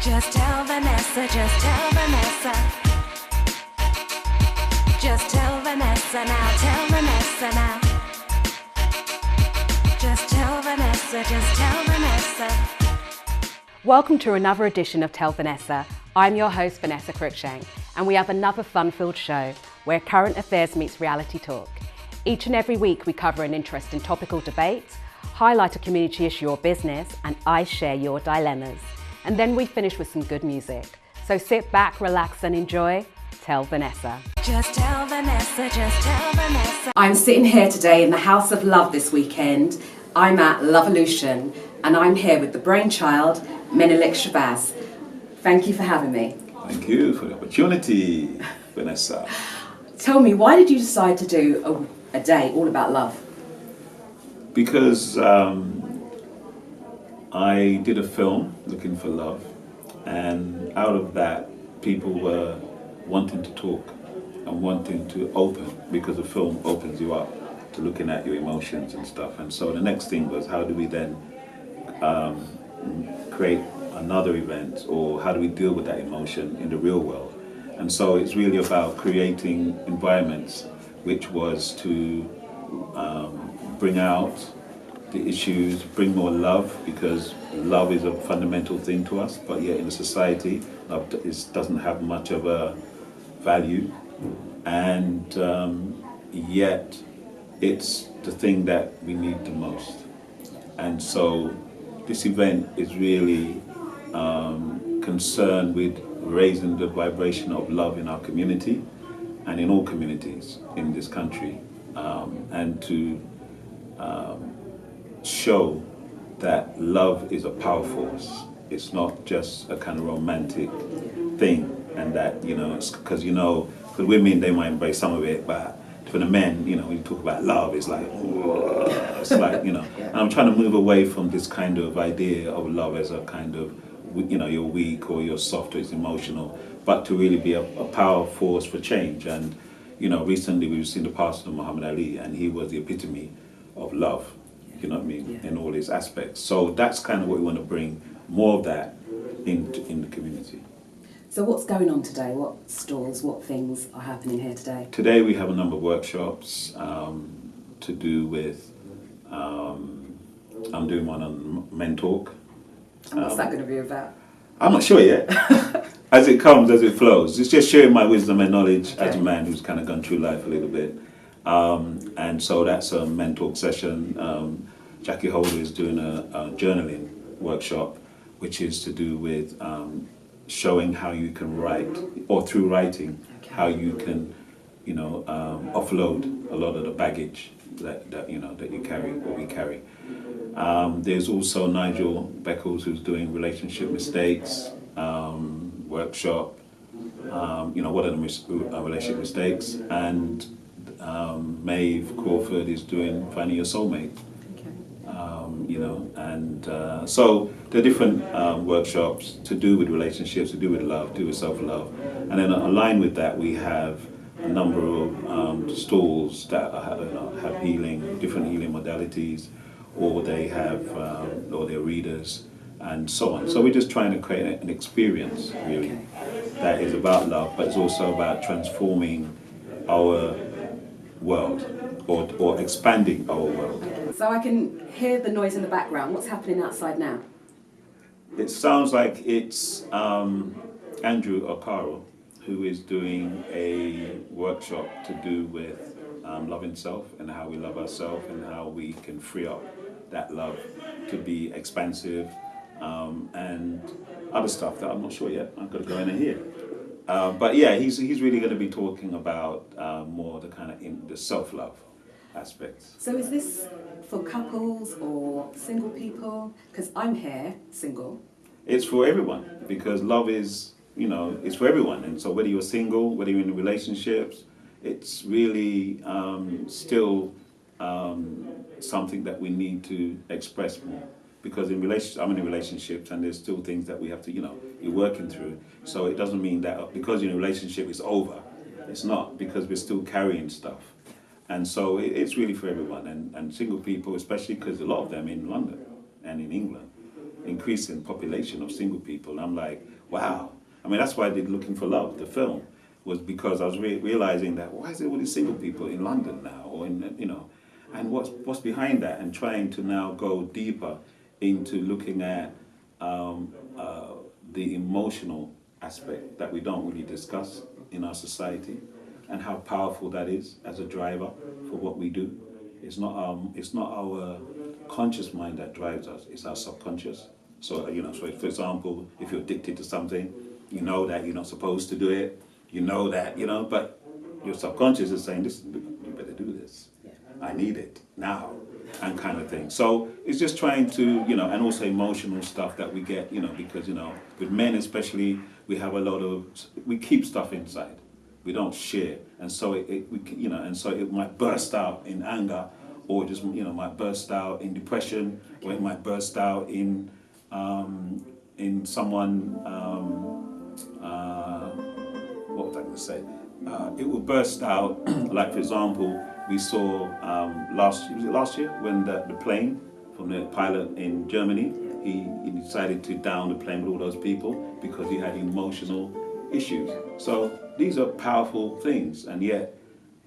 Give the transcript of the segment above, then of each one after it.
Just tell Vanessa, just tell Vanessa. Just tell Vanessa now, tell Vanessa now. Just tell Vanessa, just tell Vanessa. Welcome to another edition of Tell Vanessa. I'm your host, Vanessa Cruikshank, and we have another fun-filled show where current affairs meets reality talk. Each and every week we cover an interesting topical debate, highlight a community issue or business, and I share your dilemmas. And then we finish with some good music. So sit back, relax and enjoy Tell Vanessa. Just tell Vanessa, just tell Vanessa. I'm sitting here today in the House of Love this weekend. I'm at Love-A-Lution and I'm here with the brainchild, Menelik Shabazz. Thank you for having me. Thank you for the opportunity, Vanessa. Tell me, why did you decide to do a day all about love? Because I did a film, Looking for Love, and out of that, people were wanting to talk and wanting to open, because the film opens you up to looking at your emotions and stuff. And so the next thing was, how do we then create another event, or how do we deal with that emotion in the real world? And so it's really about creating environments which was to bring out the issues, bring more love, because love is a fundamental thing to us, but yet in a society, love doesn't have much of a value, and yet it's the thing that we need the most. And so this event is really concerned with raising the vibration of love in our community and in all communities in this country, and to show that love is a power force. It's not just a kind of romantic thing, and that, you know, because, you know, for women they might embrace some of it, but for the men, you know, when you talk about love, it's like, it's like, you know, and I'm trying to move away from this kind of idea of love as a kind of, you know, you're weak or you're soft or it's emotional, but to really be a power force for change. And, you know, recently we've seen the passing of Muhammad Ali, and he was the epitome of love, you know what I mean, in all his aspects. So that's kind of what we want to bring more of that in the community. So what's going on today? What stalls, what things are happening here today? Today we have a number of workshops to do with, I'm doing one on Men Talk. And what's that going to be about? I'm not sure yet. As it comes, as it flows. It's just sharing my wisdom and knowledge as a man who's kind of gone through life a little bit. And so that's a Men Talk session. Jackie Holder is doing a journaling workshop, which is to do with showing how you can write, or through writing, how you can, you know, offload a lot of the baggage that you know, that you carry, or we carry. There's also Nigel Beckles, who's doing relationship mistakes workshop. You know, what are the relationship mistakes? And Maeve Crawford is doing Finding Your Soulmate. You know, and so there are different workshops to do with relationships, to do with love, to do with self-love. And then aligned with that, we have a number of stalls that have healing, different healing modalities, or they have, or they're readers, and so on. So we're just trying to create an experience, really, that is about love, but it's also about transforming our world, or expanding our world. So I can hear the noise in the background. What's happening outside now? It sounds like it's Andrew O'Carroll, who is doing a workshop to do with loving self, and how we love ourselves, and how we can free up that love to be expansive, and other stuff that I'm not sure yet. I've got to go in and hear. But yeah, he's really going to be talking about more the kind of the self-love aspects. So is this for couples or single people? Because I'm here, single. It's for everyone, because love is, you know, it's for everyone. And so whether you're single, whether you're in relationships, it's really still something that we need to express more. Because I'm in relationships, and there's still things that we have to, you know, you're working through. So it doesn't mean that because you're in a relationship it's over. It's not, because we're still carrying stuff. And so it's really for everyone, and single people, especially because a lot of them in London and in England, increasing population of single people. And I'm like, wow. I mean, that's why I did Looking for Love, the film, was because I was realizing that why is there all these single people in London now, or in, you know, and what's behind that, and trying to now go deeper into looking at the emotional aspect that we don't really discuss in our society, and how powerful that is as a driver for what we do. It's not our conscious mind that drives us, it's our subconscious. So, you know, so for example, if you're addicted to something, you know that you're not supposed to do it, you know that, you know, but your subconscious is saying, listen, you better do this. I need it now, and kind of thing. So it's just trying to, you know, and also emotional stuff that we get, you know, because, you know, with men especially, we keep stuff inside. We don't share, and so it might burst out in anger, or just, you know, might burst out in depression, or it might burst out in someone. What was I going to say? It will burst out, like for example, we saw last year when the plane from the pilot in Germany, he decided to down the plane with all those people because he had emotional issues. So these are powerful things, and yet,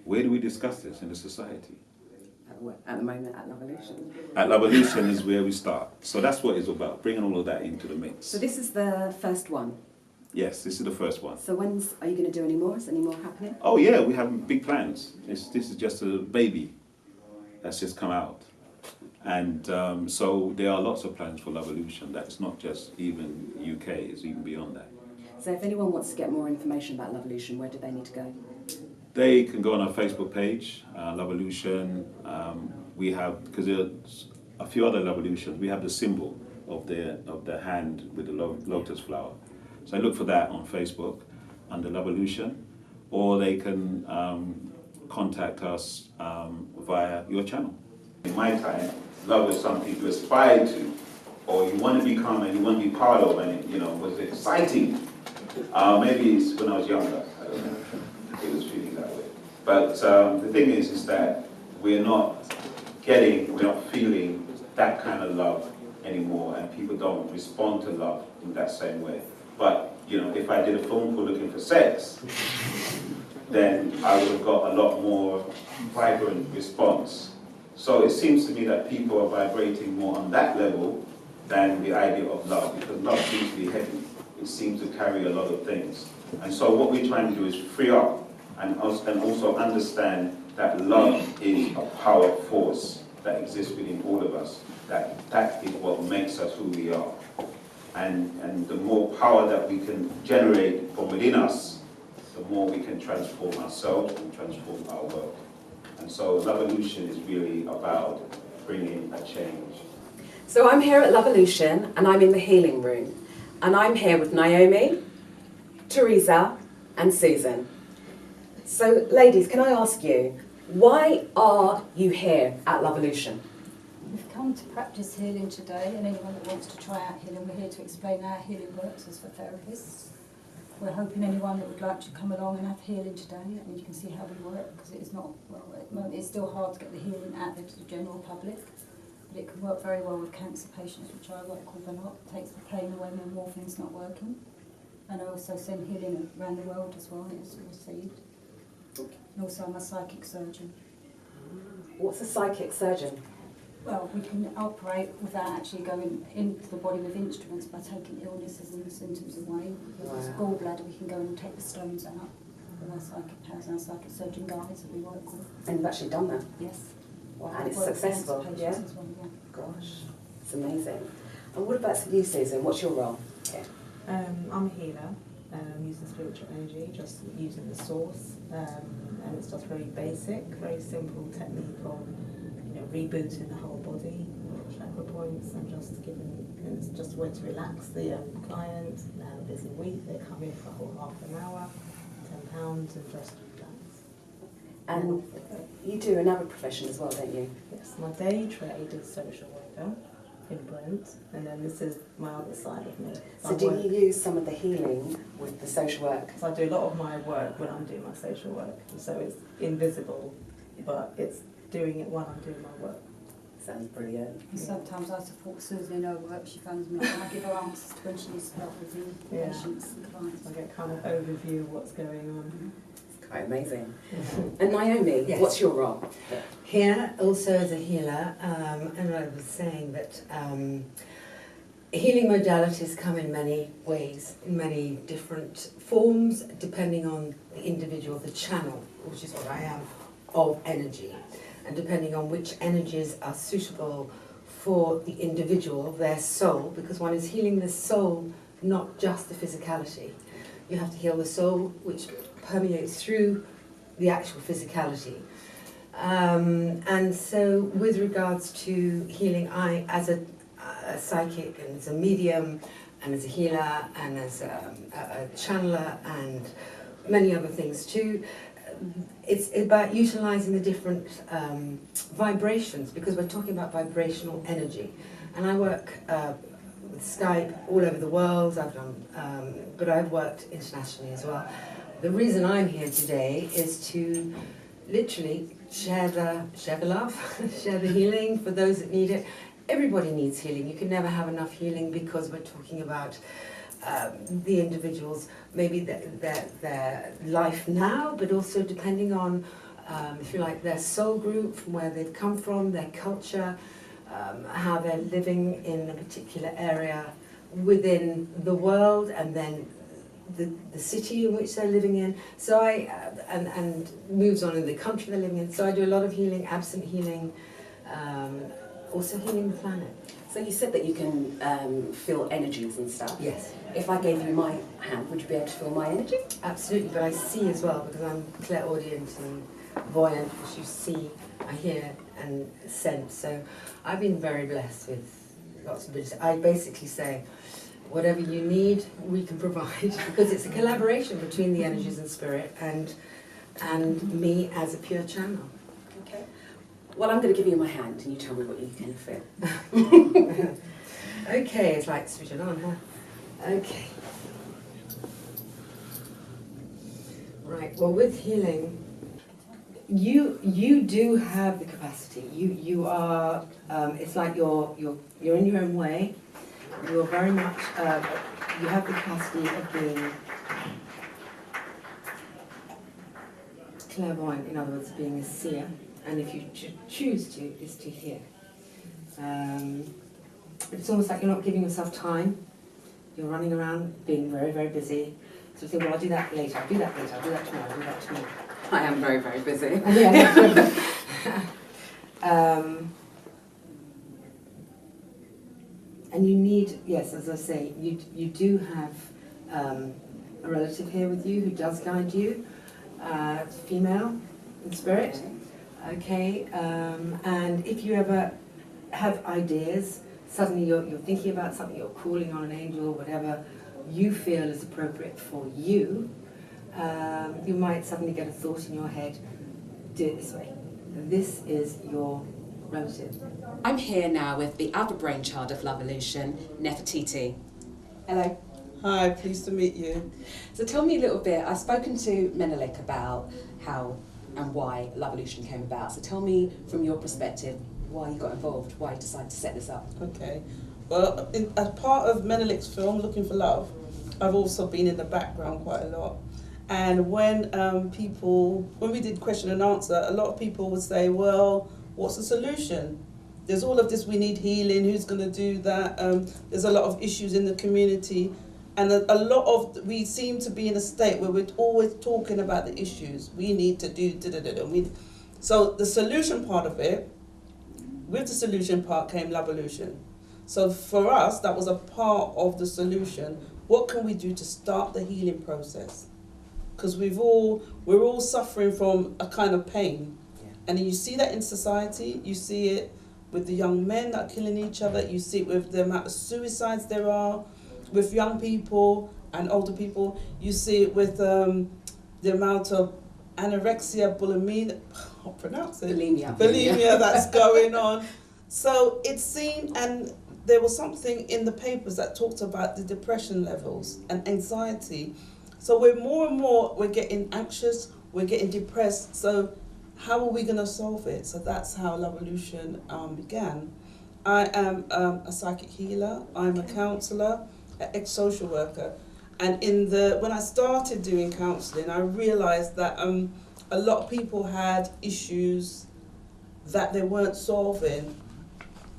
where do we discuss this in the society? At the moment, at Love-A-Lution. At Love-A-Lution is where we start. So that's what it's about, bringing all of that into the mix. So this is the first one? Yes, this is the first one. So are you going to do any more? Is any more happening? Oh yeah, we have big plans. This is just a baby that's just come out. And so there are lots of plans for Love-A-Lution. That's not just even UK, it's even beyond that. So if anyone wants to get more information about Love-A-Lution, where do they need to go? They can go on our Facebook page, Love-A-Lution. We have, because there's a few other Love-A-Lutions, we have the symbol of the hand with the lotus flower. So look for that on Facebook under Love-A-Lution, or they can contact us via your channel. In my time, love was something to aspire to, or you want to become and you want to be part of, and it, you know, was exciting. Maybe it's when I was younger, I don't know, it was feeling that way. But the thing is that we're not feeling that kind of love anymore, and people don't respond to love in that same way. But, you know, if I did a phone call looking for sex, then I would have got a lot more vibrant response. So it seems to me that people are vibrating more on that level than the idea of love, because love seems to be heavy. It seems to carry a lot of things. And so what we're trying to do is free up and also understand that love is a power force that exists within all of us. That is what makes us who we are. And the more power that we can generate from within us, the more we can transform ourselves and transform our world. And so Love-A-Lution is really about bringing a change. So I'm here at Love-A-Lution, and I'm in the healing room. And I'm here with Naomi, Teresa, and Susan. So ladies, can I ask you, why are you here at Love-A-Lution? We've come to practice healing today, and anyone that wants to try out healing, we're here to explain how healing works as for therapists. We're hoping anyone that would like to come along and have healing today, and you can see how we work, because it is not, well, at the moment it's still hard to get the healing out there to the general public, but it can work very well with cancer patients, which I work with a lot. It takes the pain away when morphine's not working. And I also send healing around the world as well, and it's received. And also I'm a psychic surgeon. What's a psychic surgeon? Well, we can operate without actually going into the body with instruments by taking illnesses and symptoms away. If it's gallbladder, we can go in and take the stones out with our psychic powers and our psychic surgeon guides that we work with. And you've actually done that? Yes. Wow, and it's Work with successful, cancer yeah? patients as well, yeah. Gosh, it's amazing. And what about you, Susan? What's your role here? I'm a healer, using spiritual energy, just using the source, and it's just very basic, very simple technique of, you know, rebooting the whole body, chakra points, and just giving, it's just a way to relax the client. They have a busy week, they come in for a whole half an hour, £10, and just relax. And you do another profession as well, don't you? Yes, my day trade is social worker in Brent, and then this is my other side of me. So do you use some of the healing with the social work? So I do a lot of my work when I'm doing my social work, so it's invisible, but it's doing it while I'm doing my work. Sounds brilliant. And sometimes I support Susan in her work. She phones me and I give her answers to when she needs help with the Yeah. patients and clients. I get kind of overview of what's going on. It's quite amazing. And Naomi, Yes. what's your role? Here, also as a healer, and I was saying that healing modalities come in many ways, in many different forms, depending on the individual, the channel, which is what I am, of energy, and depending on which energies are suitable for the individual, their soul, because one is healing the soul, not just the physicality. You have to heal the soul, which permeates through the actual physicality. And so with regards to healing, I, as a psychic and as a medium and as a healer and as a channeler and many other things too, it's about utilising the different vibrations, because we're talking about vibrational energy. And I work with Skype all over the world, I've done, but I've worked internationally as well. The reason I'm here today is to literally share the love, share the healing for those that need it. Everybody needs healing. You can never have enough healing, because we're talking about the individuals, maybe their life now, but also depending on, if you like, their soul group, from where they've come from, their culture, how they're living in a particular area within the world, and then the city in which they're living in. So and moves on in the country they're living in. So I do a lot of healing, absent healing, also healing the planet. So you said that you can feel energies and stuff. Yes. If I gave you my hand, would you be able to feel my energy? Absolutely, but I see as well, because I'm clairaudient and voyant, because you see, I hear and sense. So I've been very blessed with lots of abilities. I basically say, whatever you need, we can provide, because it's a collaboration between the energies and spirit and me as a pure channel. Okay. Well, I'm going to give you my hand and you tell me what you can feel. Okay, it's like switch it on, huh? Okay. Right, well, with healing, you do have the capacity. You are, it's like you're in your own way. You're very much, you have the capacity of being clairvoyant, in other words, being a seer, and if you choose to, is to hear. It's almost like you're not giving yourself time. You're running around, being very, very busy. So you think, well, I'll do that later, I'll do that later, I'll do that tomorrow, I'll do that tomorrow. I am very, very busy. And you need, yes, as I say, you do have a relative here with you who does guide you, female in spirit, okay, and if you ever have ideas, suddenly you're thinking about something, you're calling on an angel, whatever you feel is appropriate for you, you might suddenly get a thought in your head, do it this way. This is your relative. I'm here now with the other brainchild of Love-A-Lution, Nefertiti. Hello. Hi, pleased to meet you. So tell me a little bit, I've spoken to Menelik about how and why Love-A-Lution came about. So tell me from your perspective why you got involved, why you decided to set this up. Okay. Well, as part of Menelik's film, Looking for Love, I've also been in the background quite a lot. And when when we did question and answer, a lot of people would say, well, what's the solution? There's all of this, we need healing, who's going to do that? There's a lot of issues in the community. And a lot of, we seem to be in a state where we're always talking about the issues. We need to do, So the solution part of it, with the solution part came Love-A-Lution. So for us, that was a part of the solution. What can we do to start the healing process? Because we're all suffering from a kind of pain. Yeah. And you see that in society, you see it with the young men that are killing each other, you see it with the amount of suicides there are, with young people and older people, you see it with the amount of anorexia, bulimia, I can't pronounce it. Bulimia that's going on. So it's seen, and there was something in the papers that talked about the depression levels and anxiety. So we're more and more, we're getting anxious, we're getting depressed. So how are we going to solve it? So that's how Love-A-Lution began. I am a psychic healer, I'm a counsellor, an ex-social worker. And when I started doing counselling, I realised that a lot of people had issues that they weren't solving.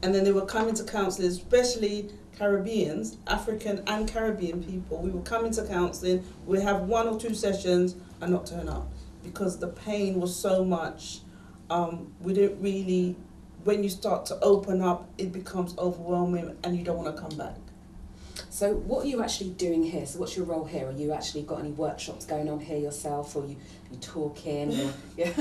And then they were coming to counselling, especially Caribbeans, African and Caribbean people. We were coming to counselling, we'd have 1 or 2 sessions and not turn up because the pain was so much. We didn't really, when you start to open up, it becomes overwhelming and you don't want to come back. So what are you actually doing here? So what's your role here? Are you actually got any workshops going on here yourself, or you talking? Or, yeah.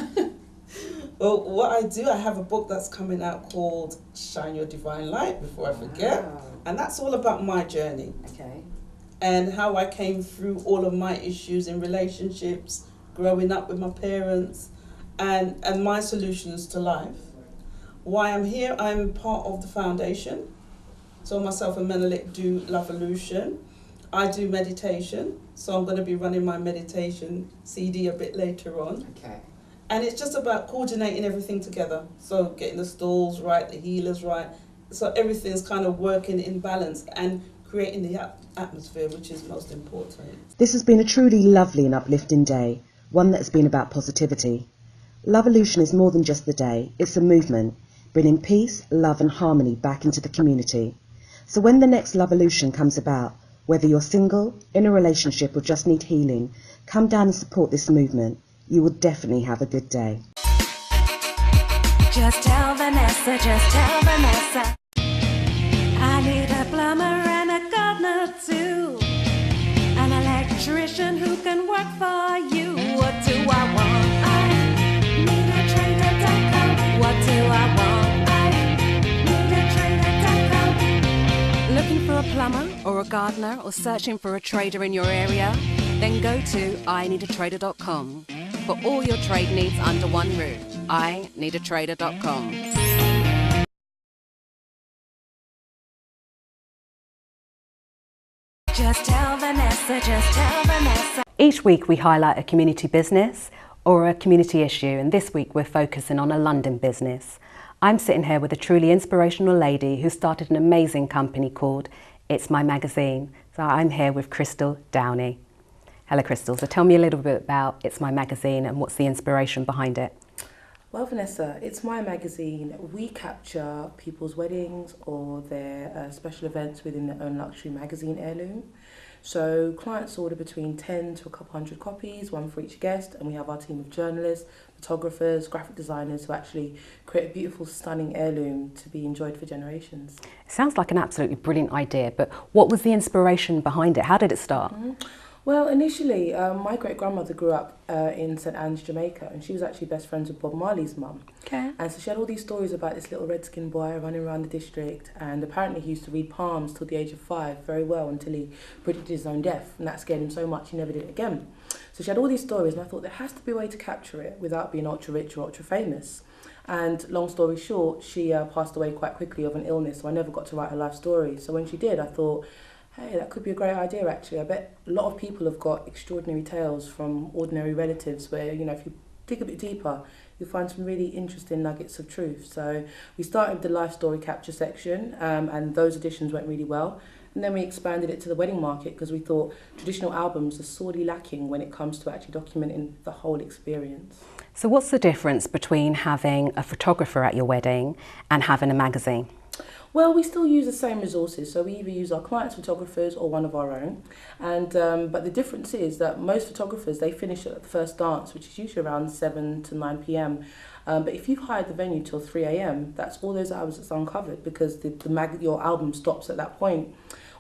Well, what I do, I have a book that's coming out called Shine Your Divine Light, before I forget. Wow. And that's all about my journey. Okay. And how I came through all of my issues in relationships, growing up with my parents, and my solutions to life. Why I'm here, I'm part of the foundation. So myself and Menelik do Love-A-Lution. I do meditation, so I'm going to be running my meditation CD a bit later on. Okay. And it's just about coordinating everything together. So getting the stalls right, the healers right. So everything's kind of working in balance and creating the atmosphere, which is most important. This has been a truly lovely and uplifting day, one that's been about positivity. Love-A-Lution is more than just the day, it's a movement, bringing peace, love and harmony back into the community. So when the next Love-A-Lution comes about, whether you're single, in a relationship or just need healing, come down and support this movement. You will definitely have a good day. Just tell Vanessa, just tell Vanessa. I need a plumber and a gardener too. An electrician who can work for you. What do I want? I need a trader.com. What do I want? I need a trader.com. Looking for a plumber or a gardener or searching for a trader in your area? Then go to ineedatrader.com. For all your trade needs under one roof, ineedatrader.com. Just tell Vanessa, just tell Vanessa. Each week we highlight a community business or a community issue, and this week we're focusing on a London business. I'm sitting here with a truly inspirational lady who started an amazing company called It's My Magazine. So I'm here with Krystle Downie. Hello Krystle, so tell me a little bit about It's My Magazine and what's the inspiration behind it. Well, Vanessa, It's My Magazine. We capture people's weddings or their special events within their own luxury magazine heirloom. So clients order between 10 to a couple hundred copies, one for each guest, and we have our team of journalists, photographers, graphic designers who actually create a beautiful, stunning heirloom to be enjoyed for generations. It sounds like an absolutely brilliant idea, but what was the inspiration behind it? How did it start? Well, initially, my great-grandmother grew up in St Anne's, Jamaica, and she was actually best friends with Bob Marley's mum. Okay. And so she had all these stories about this little red-skinned boy running around the district, and apparently he used to read palms till the age of 5 very well until he predicted his own death, and that scared him so much he never did it again. So she had all these stories, and I thought there has to be a way to capture it without being ultra-rich or ultra-famous. And long story short, she passed away quite quickly of an illness, so I never got to write her life story. So when she did, I thought, hey, that could be a great idea actually. I bet a lot of people have got extraordinary tales from ordinary relatives where, you know, if you dig a bit deeper, you'll find some really interesting nuggets of truth. So we started with the life story capture section and those editions went really well. And then we expanded it to the wedding market because we thought traditional albums are sorely lacking when it comes to actually documenting the whole experience. So what's the difference between having a photographer at your wedding and having a magazine? Well, we still use the same resources, so we either use our clients' photographers or one of our own. And but the difference is that most photographers, they finish at the first dance, which is usually around 7 to 9 p.m. But if you've hired the venue till 3 a.m, that's all those hours that's uncovered because your album stops at that point.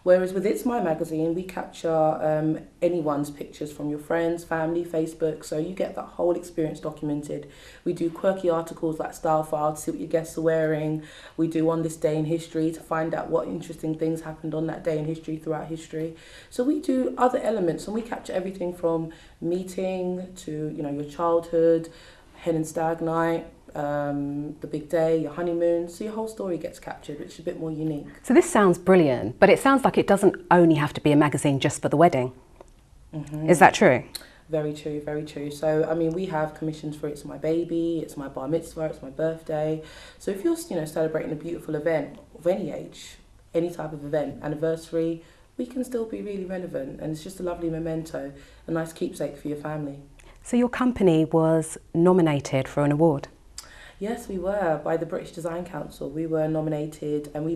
Whereas with It's My Magazine, we capture anyone's pictures from your friends, family, Facebook, so you get that whole experience documented. We do quirky articles like Style File to see what your guests are wearing. We do On This Day in History to find out what interesting things happened on that day in history throughout history. So we do other elements and we capture everything from meeting to, you know, your childhood, hen and stag night, the big day, your honeymoon, so your whole story gets captured, which is a bit more unique. So this sounds brilliant, but it sounds like it doesn't only have to be a magazine just for the wedding. Is that true? Very true, very true. So, I mean, we have commissions for It's My Baby, It's My Bar Mitzvah, It's My Birthday. So if you're, celebrating a beautiful event of any age, any type of event, anniversary, we can still be really relevant. And it's just a lovely memento, a nice keepsake for your family. So your company was nominated for an award? Yes, we were, by the British Design Council. We were nominated and we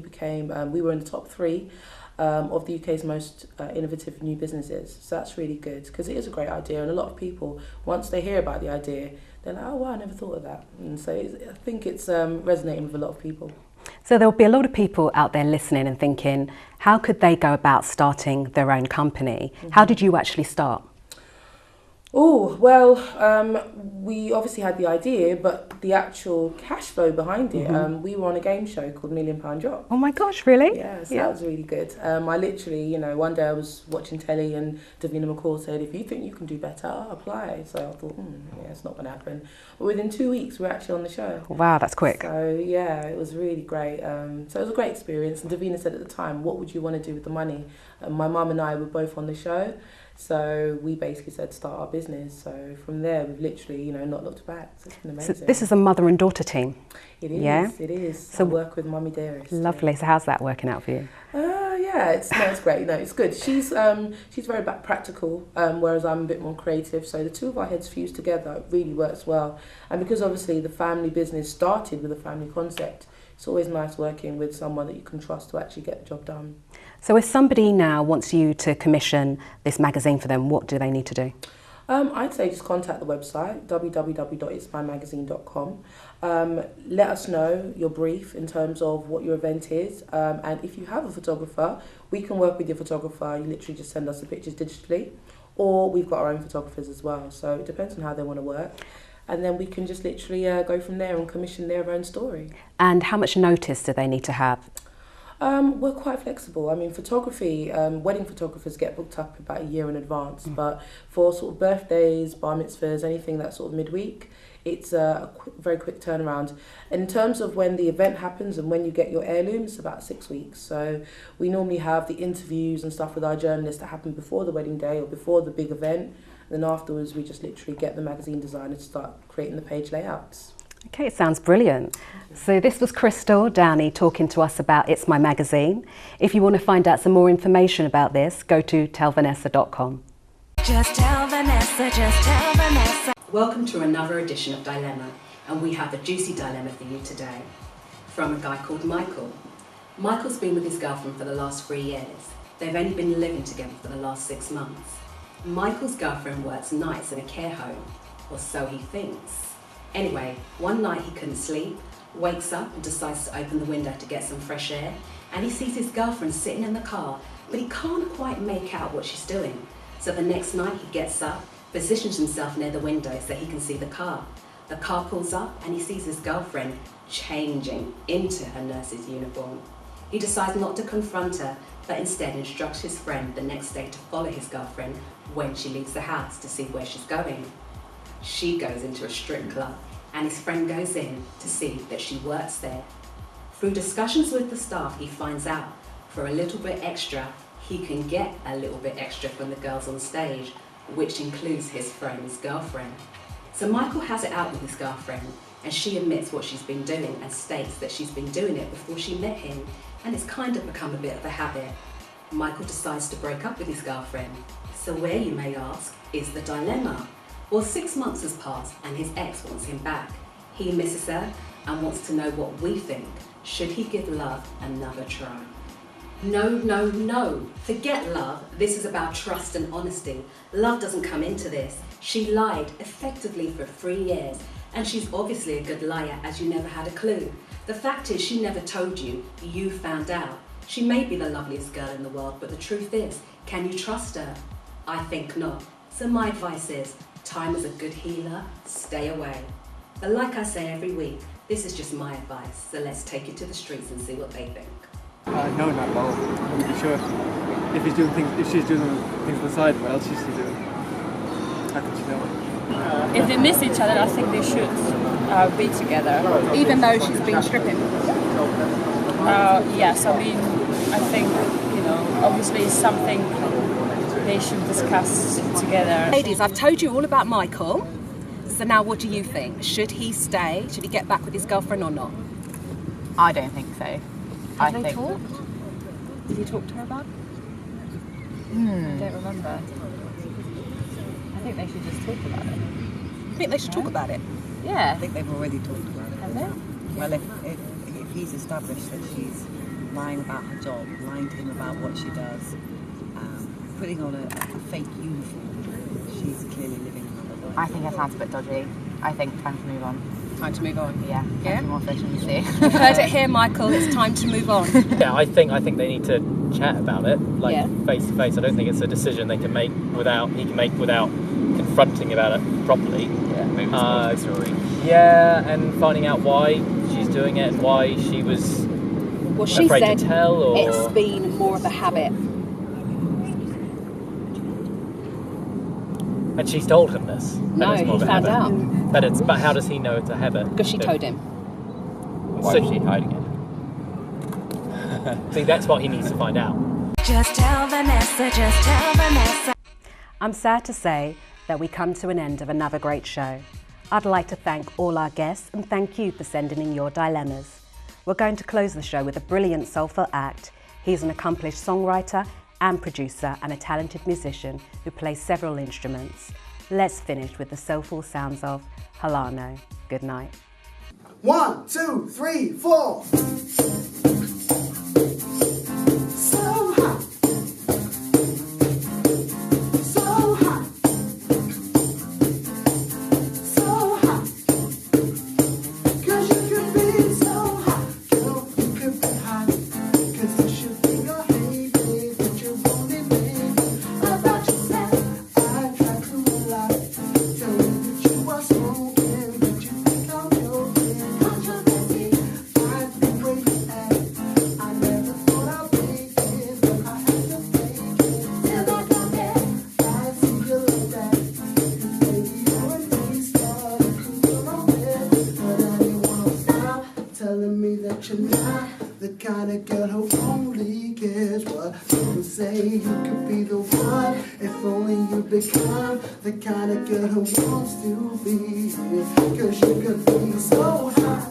were in the top 3 of the UK's most innovative new businesses. So that's really good because it is a great idea, and a lot of people, once they hear about the idea, they're like, oh wow, I never thought of that. And so I think it's resonating with a lot of people. So there'll be a lot of people out there listening and thinking, how could they go about starting their own company? Mm-hmm. How did you actually start? Oh, well, we obviously had the idea, but the actual cash flow behind it, we were on a game show called £1 Million Job. Oh my gosh, really? Yeah, so that was really good. I literally, one day I was watching telly and Davina McCall said, if you think you can do better, apply. So I thought, yeah, it's not going to happen. But within 2 weeks, we were actually on the show. Wow, that's quick. So yeah, it was really great. So it was a great experience. And Davina said at the time, what would you want to do with the money? My mum and I were both on the show. So we basically said start our business. So from there, we've literally, not looked back. So it's been amazing. So this is a mother and daughter team. It is. Yeah? It is. So I work with Mummy Dearest. Lovely. So how's that working out for you? Yeah, it's great. It's good. She's very practical, whereas I'm a bit more creative. So the two of our heads fused together. It really works well. And because obviously the family business started with a family concept, it's always nice working with someone that you can trust to actually get the job done. So if somebody now wants you to commission this magazine for them, what do they need to do? I'd say just contact the website, www.itsmymagazine.com. Let us know your brief in terms of what your event is. And if you have a photographer, we can work with your photographer. You literally just send us the pictures digitally. Or we've got our own photographers as well. So it depends on how they want to work. And then we can just literally go from there and commission their own story. And how much notice do they need to have? We're quite flexible. I mean, photography, wedding photographers get booked up about a year in advance, but for sort of birthdays, bar mitzvahs, anything that's sort of midweek, it's a very quick turnaround. In terms of when the event happens and when you get your heirloom, it's about 6 weeks. So we normally have the interviews and stuff with our journalists that happen before the wedding day or before the big event. Then afterwards, we just literally get the magazine designer to start creating the page layouts. Okay, it sounds brilliant. So this was Krystle Downie talking to us about It's My Magazine. If you want to find out some more information about this, go to tellvanessa.com. Just tell Vanessa, just tell Vanessa. Welcome to another edition of Dilemma, and we have a juicy dilemma for you today from a guy called Michael. Michael's been with his girlfriend for the last 3 years. They've only been living together for the last 6 months. Michael's girlfriend works nights in a care home, or so he thinks. Anyway, one night he couldn't sleep, wakes up and decides to open the window to get some fresh air, and he sees his girlfriend sitting in the car, but he can't quite make out what she's doing. So the next night he gets up, positions himself near the window so he can see the car. The car pulls up and he sees his girlfriend changing into her nurse's uniform. He decides not to confront her, but instead instructs his friend the next day to follow his girlfriend when she leaves the house to see where she's going. She goes into a strip club and his friend goes in to see that she works there. Through discussions with the staff, he finds out for a little bit extra, he can get a little bit extra from the girls on stage, which includes his friend's girlfriend. So Michael has it out with his girlfriend and she admits what she's been doing and states that she's been doing it before she met him, and it's kind of become a bit of a habit. Michael decides to break up with his girlfriend. So where, you may ask, is the dilemma? Well, 6 months has passed and his ex wants him back. He misses her and wants to know what we think. Should he give love another try? No, no, no. Forget love. This is about trust and honesty. Love doesn't come into this. She lied effectively for 3 years, and she's obviously a good liar, as you never had a clue. The fact is, she never told you. You found out. She may be the loveliest girl in the world, but the truth is, can you trust her? I think not. So my advice is, time is a good healer, stay away. But like I say every week, this is just my advice, so let's take it to the streets and see what they think. No, not well. I'm not really sure if she's doing things on the side, what else is she doing? How can she know? If they miss each other, I think they should be together, even though she's been stripping. Yes, I mean, I think, obviously something they should discuss together. Ladies, I've told you all about Michael. So now what do you think? Should he stay? Should he get back with his girlfriend or not? I don't think so. Have they talked? Did you talk to her about it? I don't remember. I think they should just talk about it. You think they should talk about it? Yeah. I think they've already talked about it. Have they? Well, if he's established that she's lying about her job, lying to him about what she does, putting on a fake uniform, she's clearly living another life. I think it sounds a bit dodgy. I think time to move on. Time to move on. Yeah. Yeah? More fish in the sea. You've heard it here, Michael. It's time to move on. Yeah, I think they need to chat about it, face to face. I don't think it's a decision he can make without confronting about it properly. Yeah, maybe it's more story. Yeah, and finding out why she's doing it and why she was She afraid said to tell. Or it's been more of a habit. And she's told him this. No, it's more he of a found habit. out. But how does he know it's a habit? Because she told him. Why is she hiding it? See, that's what he needs to find out. Just tell Vanessa, just tell Vanessa. I'm sad to say that we come to an end of another great show. I'd like to thank all our guests and thank you for sending in your dilemmas. We're going to close the show with a brilliant soulful act. He's an accomplished songwriter and producer and a talented musician who plays several instruments. Let's finish with the soulful sounds of Harlano. Good night. 1, 2, 3, 4. So hot. So hot. So hot. 'Cause you could be so hot. Girl, you could be hot. 'Cause this should be your heyday. But you want it, baby. About yourself, I try to lie. Telling that you are smoking, but you think I'm joking. Controversy, I'd be where you at. I never thought I'd make it, but I had to fake it. Till I got there, I see you like that. 'Cause baby, you and me started cruising on it. But I didn't wanna stop telling me that you're not the kind of girl who only cares what people say. You could be the one if only you become the kind of girl who wants to be here. 'Cause you could be so hot.